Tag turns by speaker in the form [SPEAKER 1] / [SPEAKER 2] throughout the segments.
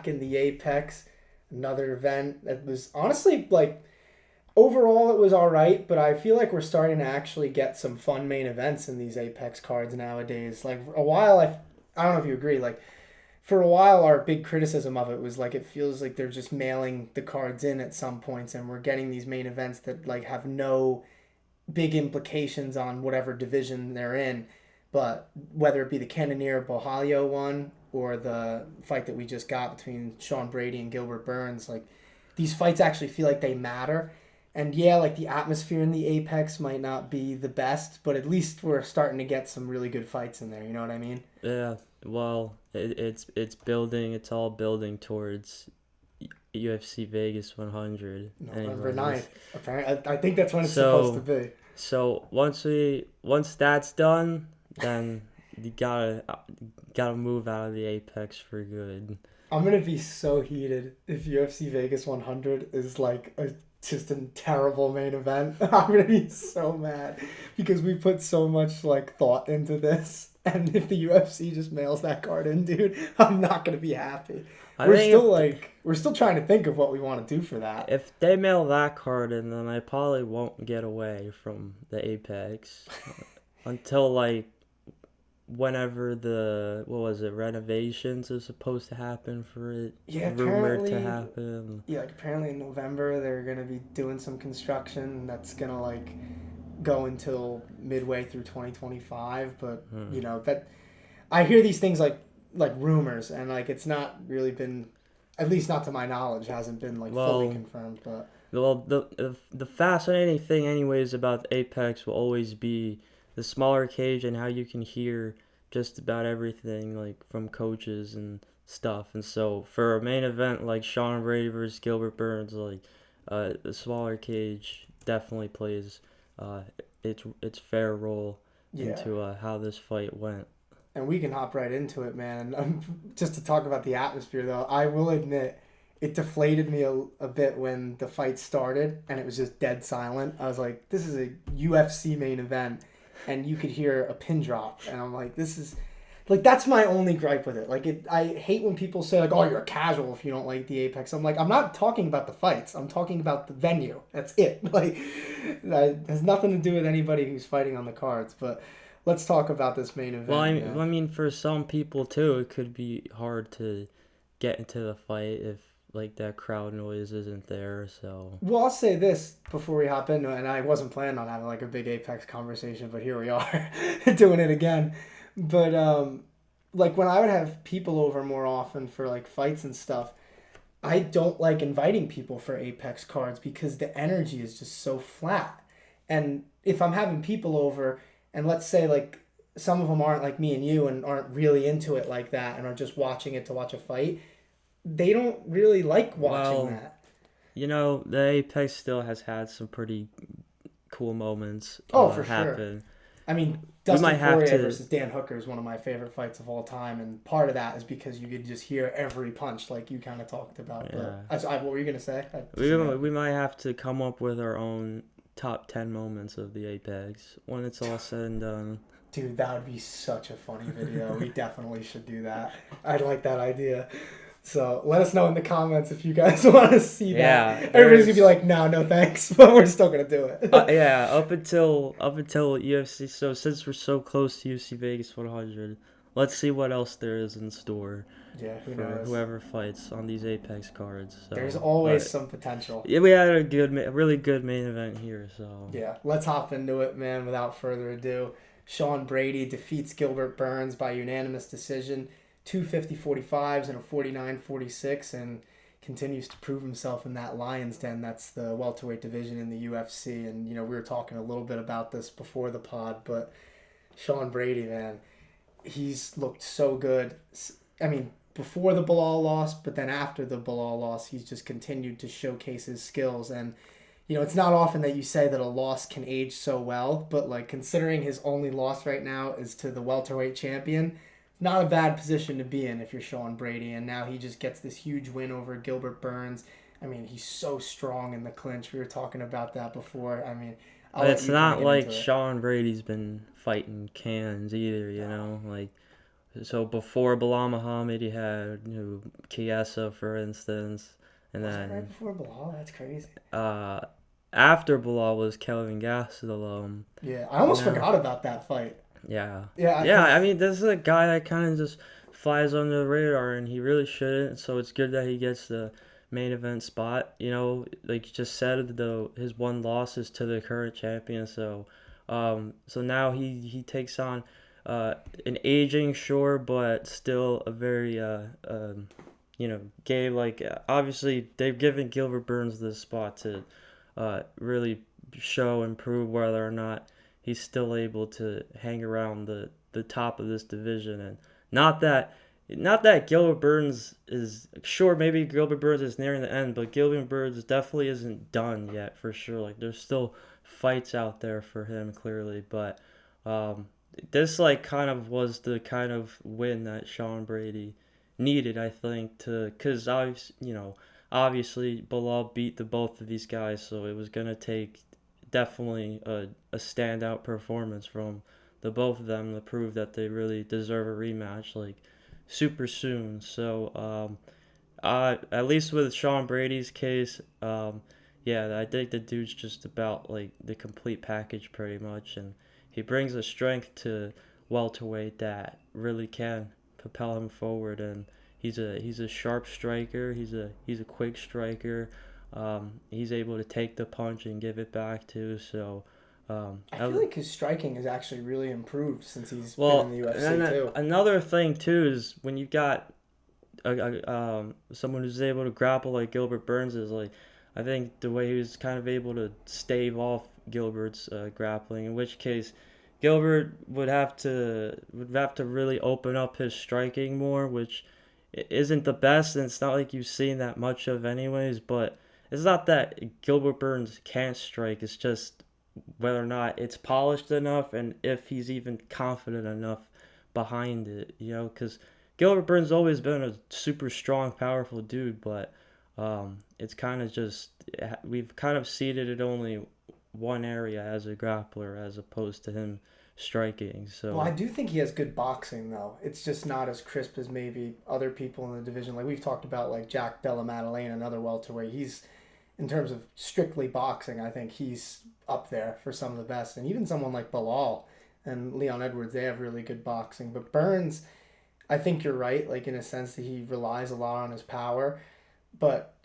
[SPEAKER 1] back in the Apex. Another event that was honestly like overall it was all right, but I feel like we're starting to actually get some fun main events in these Apex cards nowadays. Like a while, I don't know if you agree. Like for a while, our big criticism of it was like it feels like they're just mailing the cards in at some points, and we're getting these main events that like have no big implications on whatever division they're in. But whether it be the Cannonier Bohalio one or the fight that we just got between Sean Brady and Gilbert Burns, like these fights actually feel like they matter. And yeah, like the atmosphere in the Apex might not be the best, but at least we're starting to get some really good fights in there. You know what I mean?
[SPEAKER 2] Yeah. Well, it's building. It's all building towards UFC Vegas 100.
[SPEAKER 1] November
[SPEAKER 2] Anyways,
[SPEAKER 1] 9th. Apparently, I think that's when it's
[SPEAKER 2] so
[SPEAKER 1] supposed to be.
[SPEAKER 2] so once that's done, then you gotta move out of the Apex for good.
[SPEAKER 1] I'm gonna be so heated if UFC Vegas 100 is like just a terrible main event. I'm gonna be so mad because we put so much like thought into this, and if the UFC just mails that card in, dude, I'm not gonna be happy. We're still trying to think of what we want to do for that.
[SPEAKER 2] If they mail that card in, then I probably won't get away from the Apex until like whenever the renovations are supposed to happen for it.
[SPEAKER 1] Yeah,
[SPEAKER 2] rumored to happen.
[SPEAKER 1] Yeah, like apparently in November they're gonna be doing some construction that's gonna like go until midway through 2025. But you know that I hear these things like rumors, and like it's not really been, at least not to my knowledge, hasn't been like fully confirmed. But
[SPEAKER 2] the fascinating thing anyways about Apex will always be the smaller cage and how you can hear just about everything like from coaches and stuff. And so for a main event like Sean Brady versus Gilbert Burns, like the smaller cage definitely plays its fair role into how this fight went.
[SPEAKER 1] And we can hop right into it, man. Just to talk about the atmosphere, though, I will admit it deflated me a bit when the fight started and it was just dead silent. I was like, this is a UFC main event, and you could hear a pin drop. And I'm like, this is... Like, that's my only gripe with it. Like, I hate when people say, like, oh, you're a casual if you don't like the Apex. I'm like, I'm not talking about the fights. I'm talking about the venue. That's it. Like, that has nothing to do with anybody who's fighting on the cards. But... let's talk about this main event.
[SPEAKER 2] Well, I mean, for some people too, it could be hard to get into the fight if like that crowd noise isn't there. So.
[SPEAKER 1] Well, I'll say this before we hop into it, and I wasn't planning on having like a big Apex conversation, but here we are, doing it again. But like when I would have people over more often for like fights and stuff, I don't like inviting people for Apex cards because the energy is just so flat. And if I'm having people over, and let's say like some of them aren't like me and you and aren't really into it like that and are just watching it to watch a fight, they don't really like watching that.
[SPEAKER 2] You know, the Apex still has had some pretty cool moments
[SPEAKER 1] for
[SPEAKER 2] happen.
[SPEAKER 1] Sure. I mean, Dustin Poirier versus Dan Hooker is one of my favorite fights of all time, and part of that is because you could just hear every punch like you kind of talked about.
[SPEAKER 2] Yeah.
[SPEAKER 1] But, what were you going to say?
[SPEAKER 2] We might have to come up with our own top 10 moments of the Apex when it's all said and done.
[SPEAKER 1] Dude, that would be such a funny video. We definitely should do that. I'd like that idea. So let us know in the comments if you guys want to see that. Everybody's gonna be like, no thanks, but we're still gonna do it.
[SPEAKER 2] Up until UFC. So since we're so close to UFC Vegas 100, let's see what else there is in store.
[SPEAKER 1] Yeah, who
[SPEAKER 2] for
[SPEAKER 1] knows?
[SPEAKER 2] Whoever fights on these Apex cards. So,
[SPEAKER 1] there's always some potential.
[SPEAKER 2] Yeah, we had a really good main event here. So
[SPEAKER 1] yeah, let's hop into it, man. Without further ado, Sean Brady defeats Gilbert Burns by unanimous decision, 2 50-45s and a 49-46, and continues to prove himself in that Lion's Den. That's the welterweight division in the UFC. And you know, we were talking a little bit about this before the pod, but Sean Brady, man, he's looked so good. I mean, before the Bilal loss, but then after the Bilal loss, he's just continued to showcase his skills. And, you know, it's not often that you say that a loss can age so well, but, like, considering his only loss right now is to the welterweight champion, not a bad position to be in if you're Sean Brady. And now he just gets this huge win over Gilbert Burns. I mean, he's so strong in the clinch. We were talking about that before. I mean,
[SPEAKER 2] it's not like Sean Brady's been fighting cans either, you know? Like, So before Bilal Muhammad, he had Chiesa, for instance, and
[SPEAKER 1] Was that right
[SPEAKER 2] then
[SPEAKER 1] before Bilal? That's crazy.
[SPEAKER 2] uh, after Bilal was Kelvin Gastelum.
[SPEAKER 1] Yeah, I
[SPEAKER 2] You
[SPEAKER 1] almost
[SPEAKER 2] know,
[SPEAKER 1] forgot about that fight.
[SPEAKER 2] yeah,
[SPEAKER 1] Yeah,
[SPEAKER 2] yeah.
[SPEAKER 1] because
[SPEAKER 2] I mean, this is a guy that kind of just flies under the radar, and he really shouldn't. So it's good that he gets the main event spot. Like you just said, his one loss is to the current champion. So now he takes on an aging, sure, but still a very gave obviously they've given Gilbert Burns this spot to really show and prove whether or not he's still able to hang around the top of this division. And not that Gilbert Burns is sure, maybe Gilbert Burns is nearing the end, but Gilbert Burns definitely isn't done yet for sure. Like there's still fights out there for him clearly, but um, this kind of was the kind of win that Sean Brady needed, I think, to because obviously Bilal beat the both of these guys, so it was gonna take definitely a standout performance from the both of them to prove that they really deserve a rematch like super soon. So at least with Sean Brady's case, yeah, I think the dude's just about like the complete package pretty much, and he brings a strength to welterweight that really can propel him forward. And he's a sharp striker. He's a quick striker. He's able to take the punch and give it back too. So
[SPEAKER 1] I feel like his striking has actually really improved since he's been in
[SPEAKER 2] well,
[SPEAKER 1] the UFC
[SPEAKER 2] and
[SPEAKER 1] too.
[SPEAKER 2] another thing too is when you got someone who's able to grapple like Gilbert Burns is like, I think the way he was kind of able to stave off Gilbert's grappling, in which case Gilbert would have to really open up his striking more, which isn't the best, and it's not like you've seen that much of anyways. But it's not that Gilbert Burns can't strike; it's just whether or not it's polished enough and if he's even confident enough behind it, because Gilbert Burns always been a super strong, powerful dude, but it's kind of just we've kind of seeded it only one area as a grappler as opposed to him striking.
[SPEAKER 1] Well, I
[SPEAKER 2] So
[SPEAKER 1] do think he has good boxing though. It's just not as crisp as maybe other people in the division. Like we've talked about, like Jack Della Maddalena, another welterweight. He's in terms of strictly boxing, I think he's up there for some of the best. And even someone like Bilal and Leon Edwards, they have really good boxing. But Burns, I think you're right, like in a sense that he relies a lot on his power. But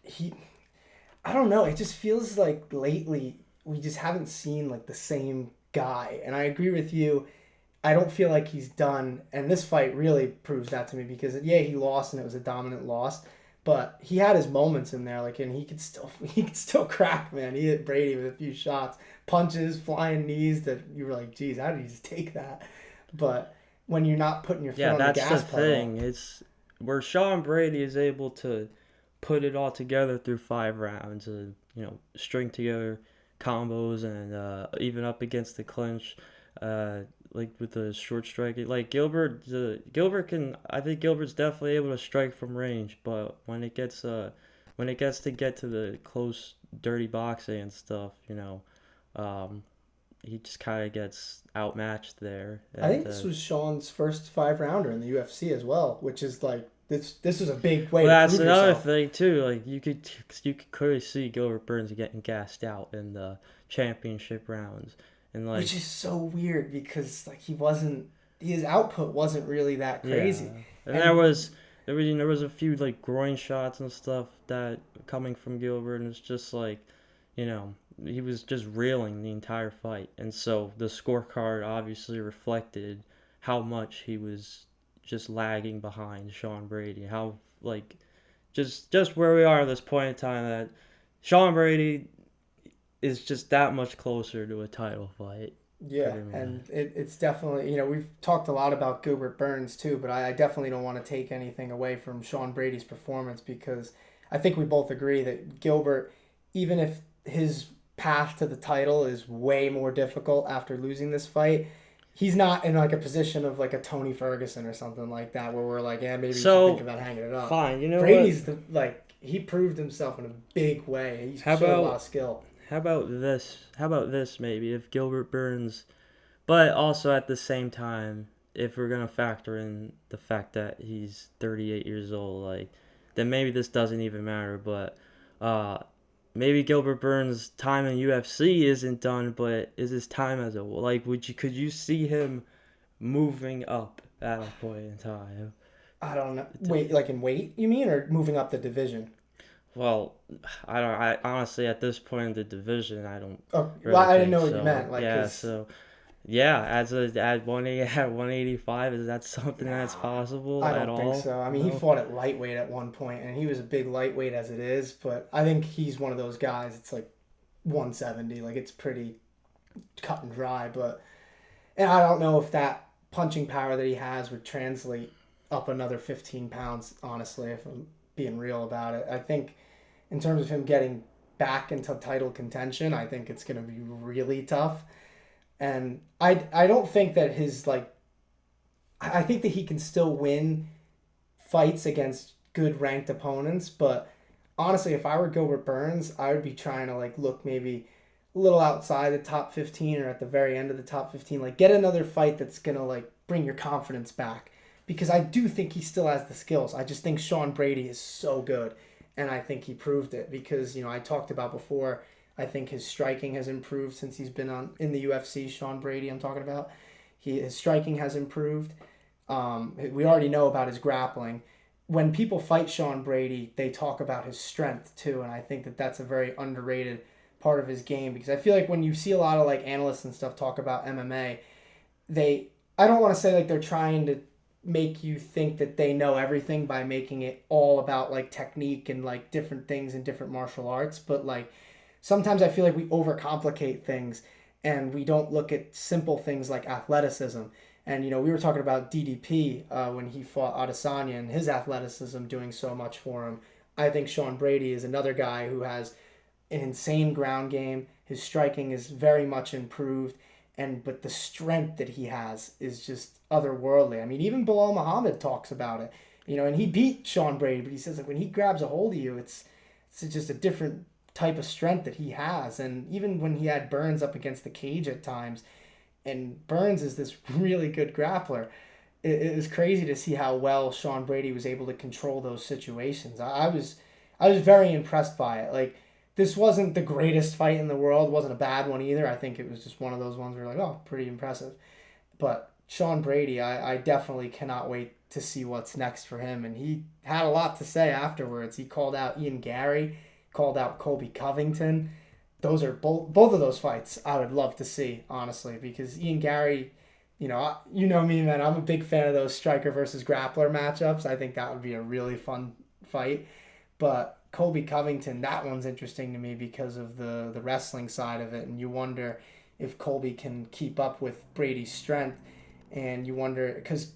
[SPEAKER 1] I don't know, it just feels like lately we just haven't seen like the same guy. And I agree with you. I don't feel like he's done. And this fight really proves that to me because, yeah, he lost and it was a dominant loss. But he had his moments in there, like, and he could still crack, man. He hit Brady with a few shots, punches, flying knees that you were like, geez, how did he just take that? But when you're not putting your foot
[SPEAKER 2] yeah,
[SPEAKER 1] on the
[SPEAKER 2] that's the
[SPEAKER 1] gas pedal,
[SPEAKER 2] thing. It's where Sean Brady is able to put it all together through 5 rounds and string together combos and even up against the clinch, uh, like with the short striking. Like Gilbert can. I think Gilbert's definitely able to strike from range, but when it gets to get to the close, dirty boxing and stuff, um, he just kind of gets outmatched there.
[SPEAKER 1] I think
[SPEAKER 2] And
[SPEAKER 1] this was Sean's first 5 rounder in the UFC as well, which is like this is a big way
[SPEAKER 2] well,
[SPEAKER 1] to
[SPEAKER 2] that's
[SPEAKER 1] prove
[SPEAKER 2] another
[SPEAKER 1] yourself.
[SPEAKER 2] thing too. Like you could clearly see Gilbert Burns getting gassed out in the championship rounds, and
[SPEAKER 1] Which
[SPEAKER 2] like
[SPEAKER 1] is so weird because like he wasn't his output wasn't really that
[SPEAKER 2] yeah,
[SPEAKER 1] crazy.
[SPEAKER 2] and there
[SPEAKER 1] And
[SPEAKER 2] was there was a few like groin shots and stuff that coming from Gilbert, and it's just like, you know, he was just reeling the entire fight, and so the scorecard obviously reflected how much he was just lagging behind Sean Brady. How like just where we are at this point in time that Sean Brady is just that much closer to a title fight,
[SPEAKER 1] yeah,
[SPEAKER 2] pretty much.
[SPEAKER 1] and it's definitely, we've talked a lot about Gilbert Burns too, but I definitely don't want to take anything away from Sean Brady's performance because I think we both agree that Gilbert, even if his path to the title is way more difficult after losing this fight, he's not in like a position of like a Tony Ferguson or something like that where we're like, yeah, maybe you should think
[SPEAKER 2] So
[SPEAKER 1] about hanging it up.
[SPEAKER 2] fine, you know what?
[SPEAKER 1] Brady's he proved himself in a big way. He
[SPEAKER 2] How
[SPEAKER 1] showed a lot of
[SPEAKER 2] about
[SPEAKER 1] skill.
[SPEAKER 2] how about this? How about this maybe if Gilbert Burns, but also at the same time, if we're gonna factor in the fact that he's 38 years old, like, then maybe this doesn't even matter. But maybe Gilbert Burns' time in UFC isn't done, but is his time as a like? Could you see him moving up at a point in time?
[SPEAKER 1] I don't know. Wait, like in weight, you mean, or moving up the division?
[SPEAKER 2] Well, I don't. I honestly, at this point in the division, I don't
[SPEAKER 1] Oh, well,
[SPEAKER 2] really
[SPEAKER 1] I didn't
[SPEAKER 2] think
[SPEAKER 1] know what you
[SPEAKER 2] so.
[SPEAKER 1] meant. Like,
[SPEAKER 2] Yeah,
[SPEAKER 1] cause
[SPEAKER 2] so yeah, at 185, is that something that's
[SPEAKER 1] nah,
[SPEAKER 2] possible
[SPEAKER 1] I
[SPEAKER 2] at
[SPEAKER 1] don't think
[SPEAKER 2] all?
[SPEAKER 1] so. I mean, he
[SPEAKER 2] No.
[SPEAKER 1] fought at lightweight at one point, and he was a big lightweight as it is. But I think he's one of those guys. It's like 170. Like it's pretty cut and dry. But and I don't know if that punching power that he has would translate up another 15 pounds. Honestly, if I'm being real about it, I think in terms of him getting back into title contention, I think it's going to be really tough. And I don't think that his like I think that he can still win fights against good ranked opponents, but honestly, if I were Gilbert Burns, I would be trying to like look maybe a little outside the top 15 or at the very end of the top 15, like get another fight that's going to like bring your confidence back because I do think he still has the skills. I just think Sean Brady is so good and I think he proved it because, I talked about before, I think his striking has improved since he's been on in the UFC, Sean Brady I'm talking about. His striking has improved. We already know about his grappling. When people fight Sean Brady, they talk about his strength too, and I think that that's a very underrated part of his game because I feel like when you see a lot of like analysts and stuff talk about MMA, they I don't want to say like they're trying to make you think that they know everything by making it all about like technique and like different things in different martial arts, but like sometimes I feel like we overcomplicate things and we don't look at simple things like athleticism. And we were talking about DDP when he fought Adesanya and his athleticism doing so much for him. I think Sean Brady is another guy who has an insane ground game. His striking is very much improved, but the strength that he has is just otherworldly. I mean, even Bilal Muhammad talks about it. And he beat Sean Brady, but he says like when he grabs a hold of you, it's just a different type of strength that he has. And even when he had Burns up against the cage at times, and Burns is this really good grappler. It was crazy to see how well Sean Brady was able to control those situations. I was very impressed by it. Like this wasn't the greatest fight in the world, wasn't a bad one either. I think it was just one of those ones where like, oh, pretty impressive. But Sean Brady, I definitely cannot wait to see what's next for him. And he had a lot to say afterwards. He called out Ian Gary, called out Colby Covington. Those are both of those fights I would love to see, honestly, because Ian Gary, me, man. I'm a big fan of those striker versus grappler matchups. I think that would be a really fun fight. But Colby Covington, that one's interesting to me because of the wrestling side of it, and you wonder if Colby can keep up with Brady's strength, and you wonder because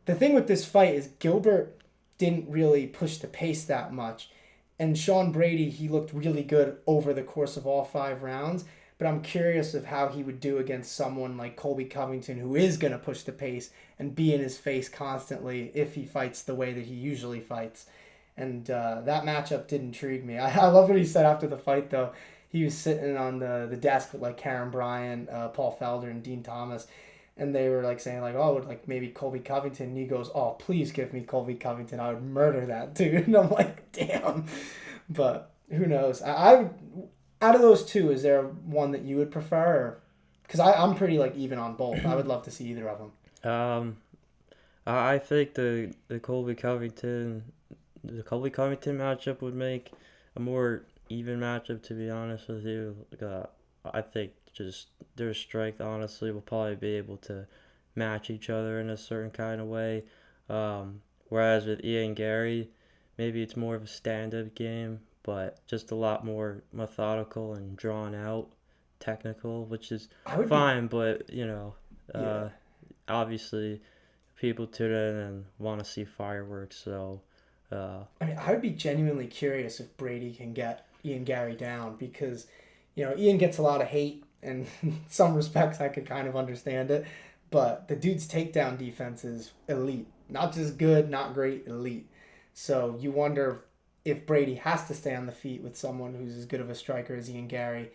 [SPEAKER 1] the thing with this fight is Gilbert didn't really push the pace that much. And Sean Brady, he looked really good over the course of all 5 rounds. But I'm curious of how he would do against someone like Colby Covington, who is going to push the pace and be in his face constantly if he fights the way that he usually fights. And that matchup did intrigue me. I love what he said after the fight, though. He was sitting on the desk with like Karen Bryant, Paul Felder, and Dean Thomas. And they were like saying like, oh, like maybe Colby Covington. And he goes, oh, please give me Colby Covington. I would murder that dude. And I'm like, damn. But who knows? I out of those two, is there one that you would prefer? Because I'm pretty like even on both. I would love to see either of them.
[SPEAKER 2] I think the Colby Covington matchup would make a more even matchup. To be honest with you, I think just their strength honestly will probably be able to match each other in a certain kind of way. Whereas with Ian Gary, maybe it's more of a stand-up game, but just a lot more methodical and drawn out, technical, which is fine. But
[SPEAKER 1] Yeah.
[SPEAKER 2] obviously, people tune in and want to see fireworks. So,
[SPEAKER 1] I mean, I would be genuinely curious if Brady can get Ian Gary down because, Ian gets a lot of hate, and in some respects I could kind of understand it. But the dude's takedown defense is elite. Not just good, not great, elite. So you wonder if Brady has to stay on the feet with someone who's as good of a striker as Ian Gary,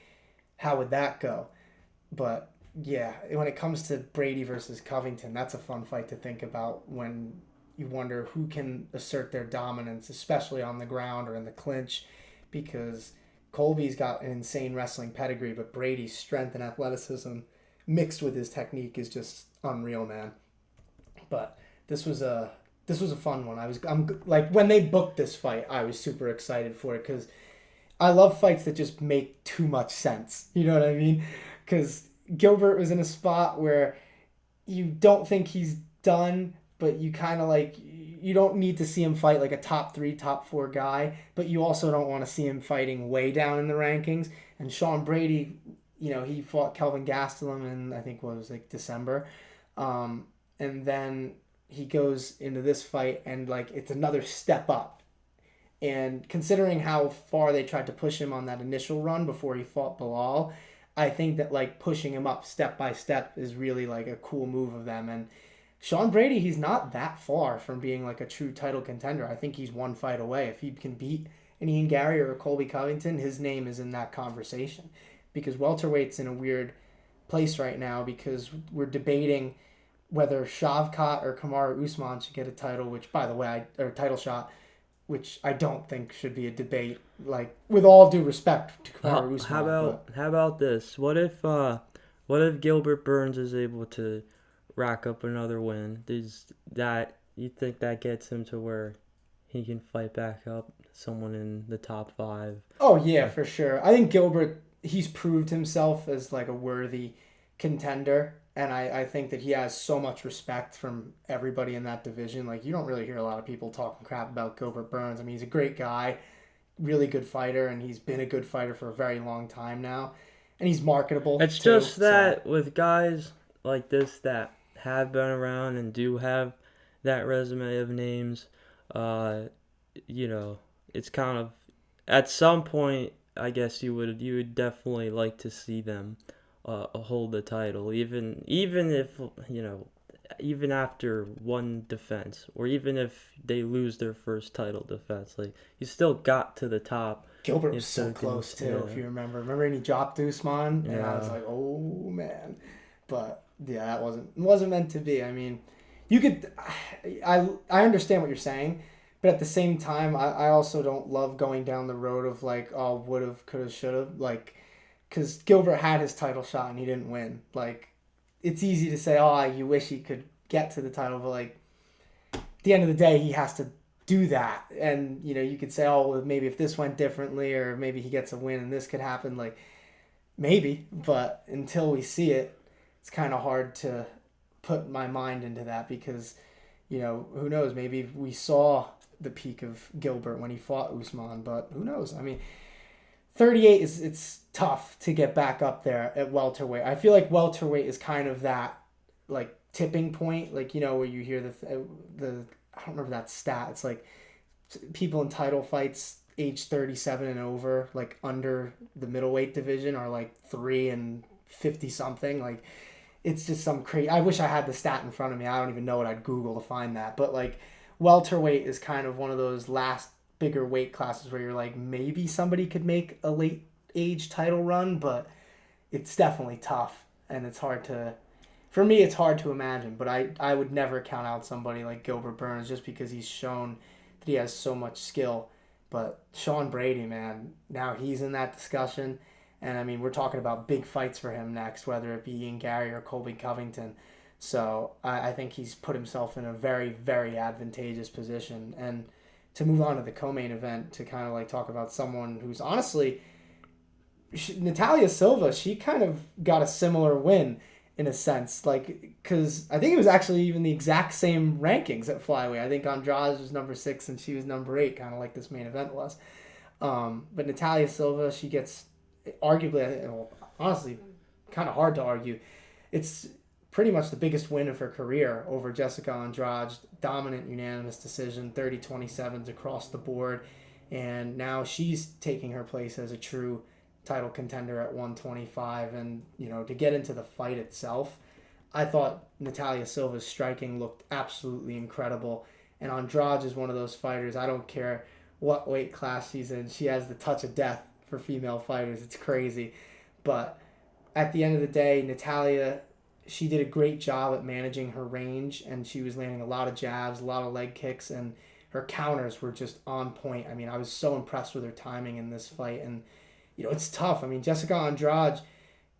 [SPEAKER 1] how would that go? But yeah, when it comes to Brady versus Covington, that's a fun fight to think about when you wonder who can assert their dominance, especially on the ground or in the clinch, because Colby's got an insane wrestling pedigree, but Brady's strength and athleticism mixed with his technique is just unreal, man. But this was a this was a fun one. I'm like when they booked this fight, I was super excited for it because I love fights that just make too much sense. You know what I mean? Because Gilbert was in a spot where you don't think he's done, but you kind of like you don't need to see him fight like a top 3, top 4 guy, but you also don't want to see him fighting way down in the rankings. And Sean Brady, he fought Kelvin Gastelum in I think what was like December, and then he goes into this fight and like it's another step up. And considering how far they tried to push him on that initial run before he fought Bilal, I think that like pushing him up step by step is really like a cool move of them. And Sean Brady, he's not that far from being like a true title contender. I think he's one fight away. If he can beat an Ian Gary or a Colby Covington, his name is in that conversation. Because welterweight's in a weird place right now because we're debating whether Shavkat or Kamaru Usman should get a title, which by the way, or title shot, which I don't think should be a debate. Like with all due respect to Kamaru Usman.
[SPEAKER 2] How about this? What if Gilbert Burns is able to rack up another win? You think that gets him to where he can fight back up someone in the top 5?
[SPEAKER 1] Oh yeah, for sure. I think Gilbert, he's proved himself as like a worthy contender. And I think that he has so much respect from everybody in that division. Like, you don't really hear a lot of people talking crap about Gilbert Burns. I mean, he's a great guy, really good fighter, and he's been a good fighter for a very long time now. And he's marketable.
[SPEAKER 2] It's
[SPEAKER 1] too,
[SPEAKER 2] just that with guys like this that have been around and do have that resume of names, it's kind of, at some point, I guess you would definitely like to see them hold the title, even if even after one defense, or even if they lose their first title defense, like you still got to the top.
[SPEAKER 1] Gilbert was so close too, if you remember. Remember when he dropped Usman, and
[SPEAKER 2] Yeah.
[SPEAKER 1] I was like, oh man. But yeah, that wasn't meant to be. I mean, you could, I understand what you're saying, but at the same time, I also don't love going down the road of like, oh, would've, could've, should've, like. Because Gilbert had his title shot and he didn't win. Like, it's easy to say, oh, you wish he could get to the title, but like, at the end of the day, he has to do that. And, you could say, oh, well, maybe if this went differently, or maybe he gets a win and this could happen. Like, maybe, but until we see it, it's kind of hard to put my mind into that because, who knows? Maybe we saw the peak of Gilbert when he fought Usman, but who knows? I mean, 38 it's tough to get back up there at welterweight. I feel like welterweight is kind of that like tipping point, like where you hear the I don't remember that stat. It's like people in title fights age 37 and over, like under the middleweight division, are like 3 and 50 something. Like it's just some crazy. I wish I had the stat in front of me. I don't even know what I'd Google to find that. But like welterweight is kind of one of those last bigger weight classes where you're like maybe somebody could make a late age title run, but it's definitely tough and it's hard to imagine. But I would never count out somebody like Gilbert Burns just because he's shown that he has so much skill. But Sean Brady, man, now he's in that discussion, and I mean we're talking about big fights for him next, whether it be Ian Gary or Colby Covington. So I think he's put himself in a very, very advantageous position. And to move on to the co-main event, to kind of like talk about someone who's honestly, Natalia Silva, she kind of got a similar win in a sense, like, because I think it was actually even the exact same rankings at flyweight. I think Andrade was number 6 and she was number 8, kind of like this main event was. But Natalia Silva, she gets arguably, well, honestly, kind of hard to argue. It's pretty much the biggest win of her career over Jessica Andrade. Dominant unanimous decision, 30-27s across the board. And now she's taking her place as a true title contender at 125. And, to get into the fight itself, I thought Natalia Silva's striking looked absolutely incredible. And Andrade is one of those fighters, I don't care what weight class she's in, she has the touch of death for female fighters. It's crazy. But at the end of the day, Natalia, she did a great job at managing her range, and she was landing a lot of jabs, a lot of leg kicks, and her counters were just on point. I mean, I was so impressed with her timing in this fight, and it's tough. I mean, Jessica Andrade,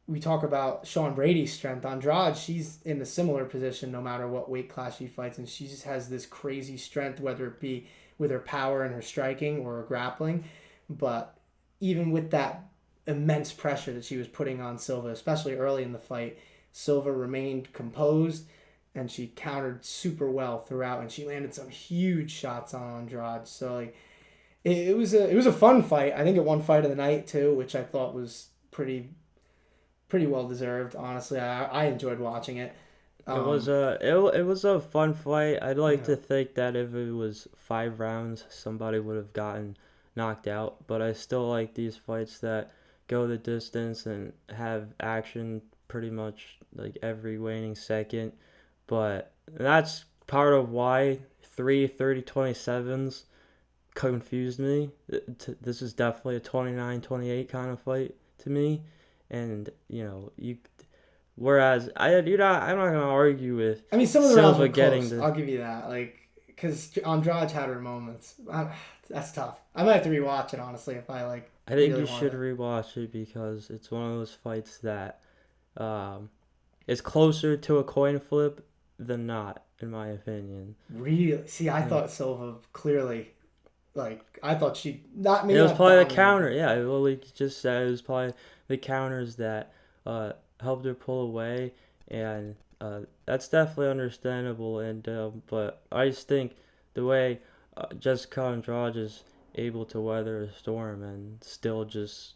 [SPEAKER 1] we talk about Sean Brady's strength. Andrade, she's in a similar position no matter what weight class she fights, and she just has this crazy strength, whether it be with her power and her striking or her grappling. But even with that immense pressure that she was putting on Silva, especially early in the fight, Silva remained composed and she countered super well throughout, and she landed some huge shots on Andrade. So like it was a fun fight. I think it won fight of the night too, which I thought was pretty well deserved. Honestly, I enjoyed watching it.
[SPEAKER 2] It was a fun fight. I'd like
[SPEAKER 1] Yeah.
[SPEAKER 2] to think that if it was 5 rounds, somebody would have gotten knocked out. But I still like these fights that go the distance and have action pretty much like every waning second. But that's part of why 3 30-27s confused me. This is definitely a 29-28 kind of fight to me, and you. Whereas I'm not gonna argue with
[SPEAKER 1] I mean, some of the rounds
[SPEAKER 2] Silva
[SPEAKER 1] were
[SPEAKER 2] getting
[SPEAKER 1] close.
[SPEAKER 2] the.
[SPEAKER 1] I'll give you that. Like, because Andrade had her moments. That's tough. I might have to rewatch it honestly if I like
[SPEAKER 2] I think
[SPEAKER 1] really
[SPEAKER 2] you
[SPEAKER 1] want
[SPEAKER 2] should
[SPEAKER 1] to.
[SPEAKER 2] rewatch it because it's one of those fights that is closer to a coin flip than not, in my opinion.
[SPEAKER 1] Really? See, I
[SPEAKER 2] Yeah.
[SPEAKER 1] thought Silva clearly, like, I thought she not
[SPEAKER 2] It
[SPEAKER 1] maybe
[SPEAKER 2] was
[SPEAKER 1] not
[SPEAKER 2] probably the
[SPEAKER 1] dominated,
[SPEAKER 2] counter.
[SPEAKER 1] but
[SPEAKER 2] Yeah, well, like you just said, it was probably the counters that helped her pull away, and that's definitely understandable. And but I just think the way Jessica Andrade is able to weather a storm and still just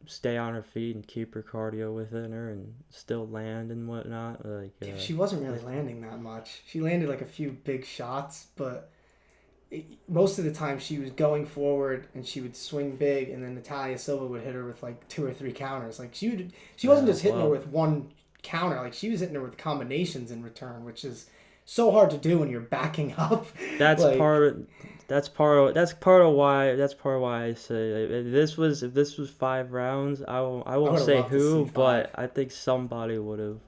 [SPEAKER 2] stay on her feet and keep her cardio within her and still land and whatnot. Like
[SPEAKER 1] she wasn't really landing that much. She landed like a few big shots, but most of the time she was going forward and she would swing big, and then Natalia Silva would hit her with like two or three counters. Like she wasn't just hitting her
[SPEAKER 2] well,
[SPEAKER 1] with one counter. Like she was hitting her with combinations in return, which is so hard to do when you're backing up.
[SPEAKER 2] that's
[SPEAKER 1] Like
[SPEAKER 2] part of that's part of why I say if this was 5 rounds, I
[SPEAKER 1] I
[SPEAKER 2] won't
[SPEAKER 1] would have
[SPEAKER 2] say
[SPEAKER 1] loved to see
[SPEAKER 2] who,
[SPEAKER 1] five.
[SPEAKER 2] but I think somebody would have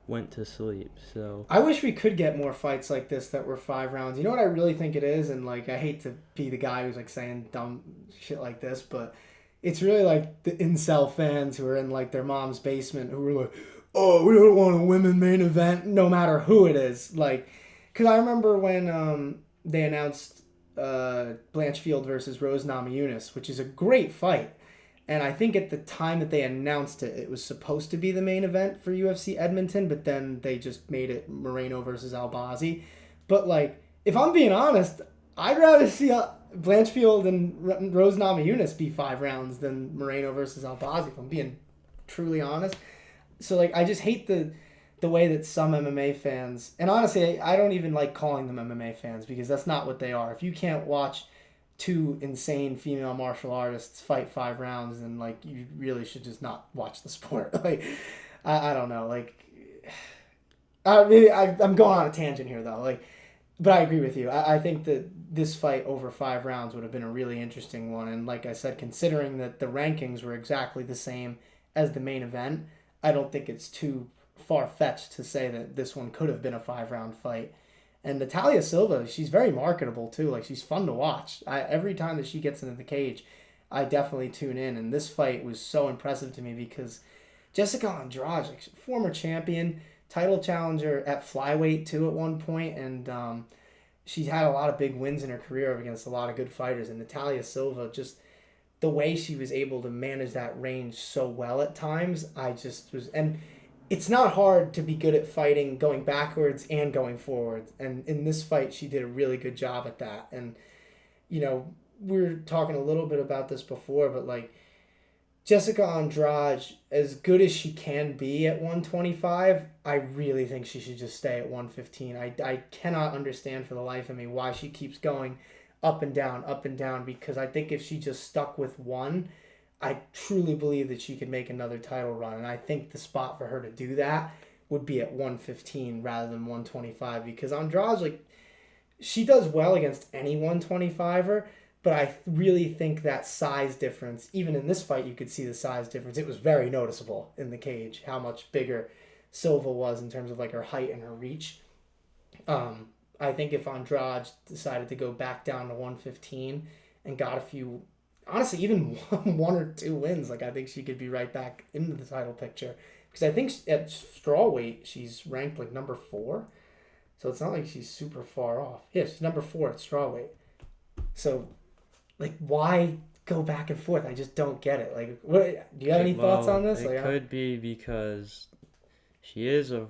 [SPEAKER 2] went to sleep. So
[SPEAKER 1] I wish we could get more fights like this that were 5 rounds. You know what I really think it is, and like I hate to be the guy who's like saying dumb shit like this, but it's really like the incel fans who are in like their mom's basement who are like, "Oh, we don't want a women main event, no matter who it is." Like, because I remember when they announced Blanchfield versus Rose Namajunas, which is a great fight. And I think at the time that they announced it, it was supposed to be the main event for UFC Edmonton, but then they just made it Moreno versus Albazi. But like, if I'm being honest, I'd rather see Blanchfield and Rose Namajunas be 5 rounds than Moreno versus Albazi. If I'm being truly honest, so like, I just hate the way that some MMA fans, and honestly, I don't even like calling them MMA fans because that's not what they are. If you can't watch two insane female martial artists fight 5 rounds, then like you really should just not watch the sport. Like, I don't know. Like, I'm going on a tangent here though. Like, but I agree with you. I think that this fight over 5 rounds would have been a really interesting one. And like I said, considering that the rankings were exactly the same as the main event, I don't think it's too far fetched to say that this one could have been a 5 round fight. And Natalia Silva, she's very marketable too. Like she's fun to watch. Every time that she gets into the cage, I definitely tune in. And this fight was so impressive to me because Jessica Andrade, like former champion, title challenger at flyweight too at one point, and she's had a lot of big wins in her career against a lot of good fighters. And Natalia Silva, just the way she was able to manage that range so well at times, I just was and it's not hard to be good at fighting going backwards and going forwards. And in this fight, she did a really good job at that. And, we were talking a little bit about this before, but like Jessica Andrade, as good as she can be at 125, I really think she should just stay at 115. I cannot understand for the life of me why she keeps going up and down, because I think if she just stuck with one, I truly believe that she could make another title run, and I think the spot for her to do that would be at 115 rather than 125, because Andrade, like, she does well against any 125er, But I really think that size difference, even in this fight, you could see the size difference. It was very noticeable in the cage how much bigger Silva was in terms of like her height and her reach. I think if Andrade decided to go back down to 115 and got a few, honestly, even one or two wins, like I think she could be right back into the title picture. Because I think at strawweight, she's ranked like number 4. So it's not like she's super far off. Yeah, she's number 4 at strawweight. So, like, why go back and forth? I just don't get it. Like, what? Do you have any thoughts on this?
[SPEAKER 2] It could be because she is a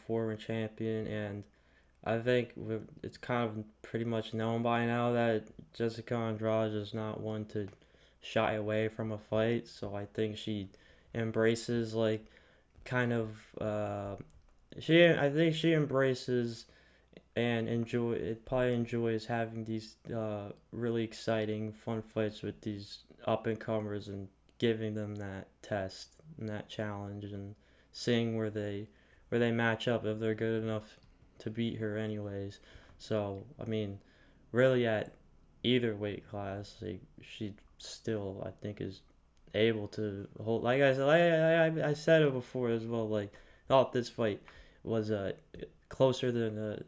[SPEAKER 2] former champion, and I think it's kind of pretty much known by now that Jessica Andrade is not one to shy away from a fight. So I think she embraces like kind of I think she embraces and probably enjoys having these really exciting fun fights with these up and comers and giving them that test and that challenge and seeing where they match up if they're good enough to beat her anyways. So I mean, really at either weight class, like, she still I think is able to hold. Like I said, I said it before as well. Like, thought this fight was closer than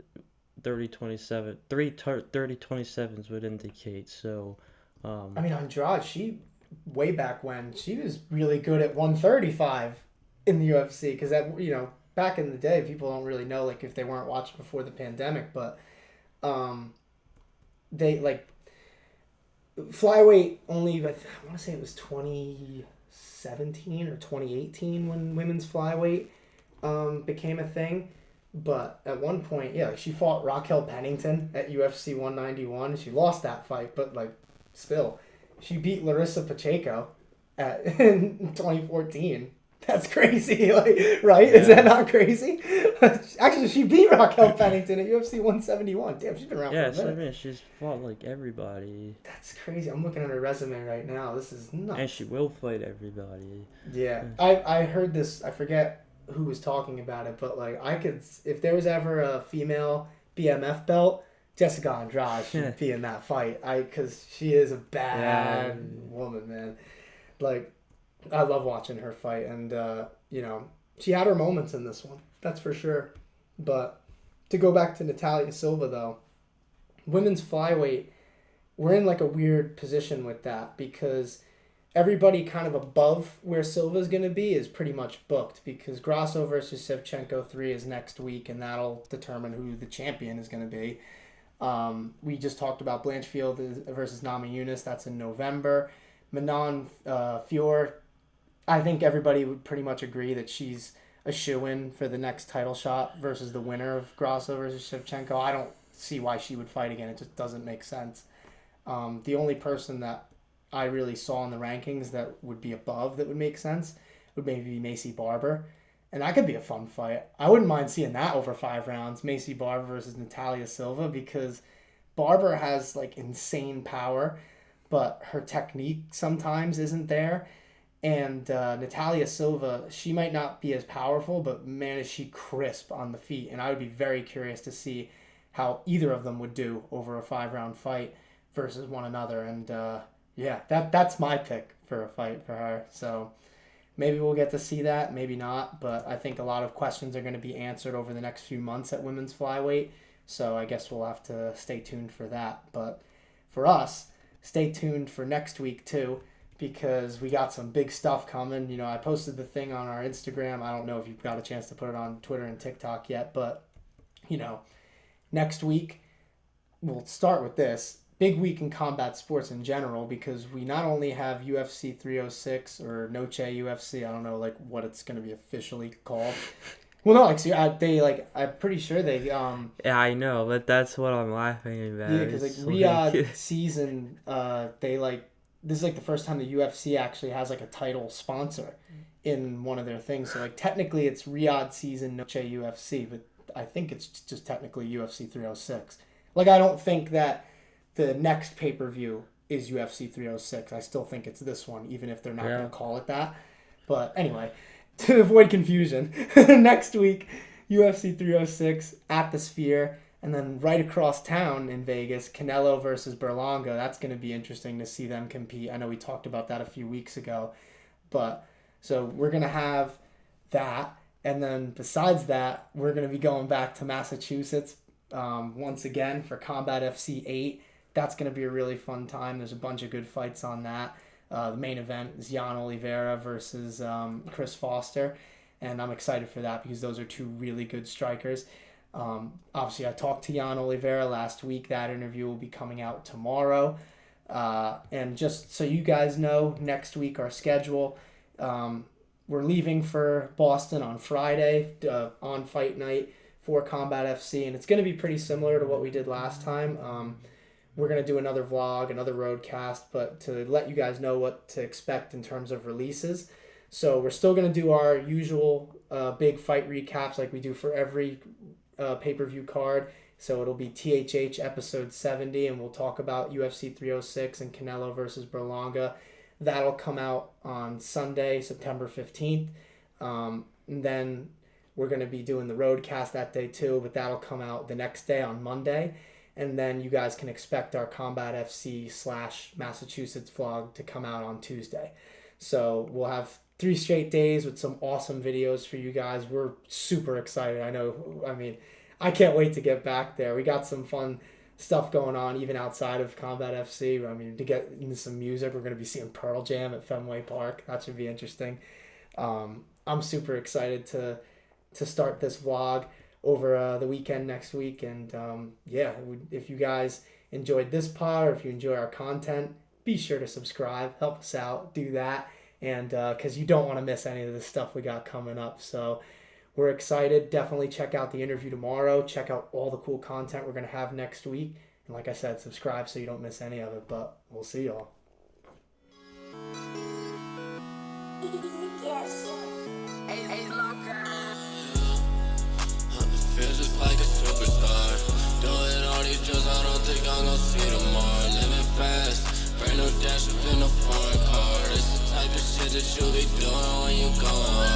[SPEAKER 2] 30-27. 30-27s would indicate. So,
[SPEAKER 1] I mean, Andrade, she way back when she was really good at 135 in the UFC because that back in the day people don't really know like if they weren't watching before the pandemic, but they like flyweight only. I want to say it was 2017 or 2018 when women's flyweight became a thing. But at one point, yeah, like she fought Raquel Pennington at UFC 191. She lost that fight, but like still, she beat Larissa Pacheco in 2014. That's crazy, like, right? Yeah. Is that not crazy? Actually, she beat Raquel Pennington at UFC 171. Damn, she's been around for a minute.
[SPEAKER 2] Yeah, so I mean, she's fought like everybody.
[SPEAKER 1] That's crazy. I'm looking at her resume right now. This is nuts.
[SPEAKER 2] And she will fight everybody.
[SPEAKER 1] Yeah, I heard this. I forget who was talking about it, but like I could, if there was ever a female BMF belt, Jessica Andrade should be in that fight. Because she is a bad woman, man. Like, I love watching her fight, and she had her moments in this one, that's for sure. But to go back to Natalia Silva though, women's flyweight, we're in like a weird position with that because everybody kind of above where Silva's going to be is pretty much booked because Grasso versus Shevchenko 3 is next week, and that'll determine who the champion is going to be. We just talked about Blanchfield versus Namajunas. That's in November. Manon Fior, I think everybody would pretty much agree that she's a shoo-in for the next title shot versus the winner of Grasso versus Shevchenko. I don't see why she would fight again. It just doesn't make sense. The only person that I really saw in the rankings that would be above that would make sense would maybe be Macy Barber. And that could be a fun fight. I wouldn't mind seeing that over 5 rounds, Macy Barber versus Natalia Silva, because Barber has like insane power, but her technique sometimes isn't there. And Natalia Silva, she might not be as powerful, but man, is she crisp on the feet. And I would be very curious to see how either of them would do over a 5-round fight versus one another. And yeah, that's my pick for a fight for her. So maybe we'll get to see that, maybe not. But I think a lot of questions are going to be answered over the next few months at women's flyweight. So I guess we'll have to stay tuned for that. But for us, stay tuned for next week too, because we got some big stuff coming. I posted the thing on our Instagram. I don't know if you've got a chance to put it on Twitter and TikTok yet, but next week we'll start with this. Big week in combat sports in general, because we not only have UFC 306 or Noche UFC, I don't know like what it's going to be officially called. Well, no, I'm pretty sure they
[SPEAKER 2] Yeah, I know, but that's what I'm laughing about.
[SPEAKER 1] Yeah, because Riyadh season, this is like the first time the UFC actually has like a title sponsor in one of their things. So like technically it's Riyadh season Noche UFC, but I think it's just technically UFC 306. Like, I don't think that the next pay-per-view is UFC 306. I still think it's this one, even if they're not going to call it that. But anyway, to avoid confusion, next week, UFC 306 at the Sphere. And then right across town in Vegas, Canelo versus Berlanga. That's going to be interesting to see them compete. I know we talked about that a few weeks ago. But so we're going to have that. And then besides that, we're going to be going back to Massachusetts once again for Combat FC 8. That's going to be a really fun time. There's a bunch of good fights on that. The main event is Jan Oliveira versus Chris Foster. And I'm excited for that because those are two really good strikers. Obviously, I talked to Jan Oliveira last week. That interview will be coming out tomorrow. And just so you guys know, next week our schedule, we're leaving for Boston on Friday on fight night for Combat FC. And it's going to be pretty similar to what we did last time. We're going to do another vlog, another roadcast, but to let you guys know what to expect in terms of releases. So we're still going to do our usual big fight recaps like we do for every pay-per-view card. So it'll be THH episode 70, and we'll talk about UFC 306 and Canelo versus Berlanga. That'll come out on Sunday, September 15th. And then we're going to be doing the roadcast that day too, but that'll come out the next day on Monday. And then you guys can expect our Combat FC / Massachusetts vlog to come out on Tuesday. So we'll have 3 straight days with some awesome videos for you guys. We're super excited. I can't wait to get back there. We got some fun stuff going on even outside of Combat FC. To get into some music, we're going to be seeing Pearl Jam at Fenway Park. That should be interesting. I'm super excited to start this vlog over the weekend next week. And if you guys enjoyed this pod or if you enjoy our content, be sure to subscribe. Help us out. Do that. And because you don't want to miss any of the stuff we got coming up. So we're excited. Definitely check out the interview tomorrow. Check out all the cool content we're going to have next week. And like I said, subscribe so you don't miss any of it. But we'll see y'all.
[SPEAKER 3] Feels just like a superstar. Doing all these drugs, I don't think I'm gonna see tomorrow. Living fast, brand new dash up in a foreign car. It's the type of shit that you be doing when you going hard.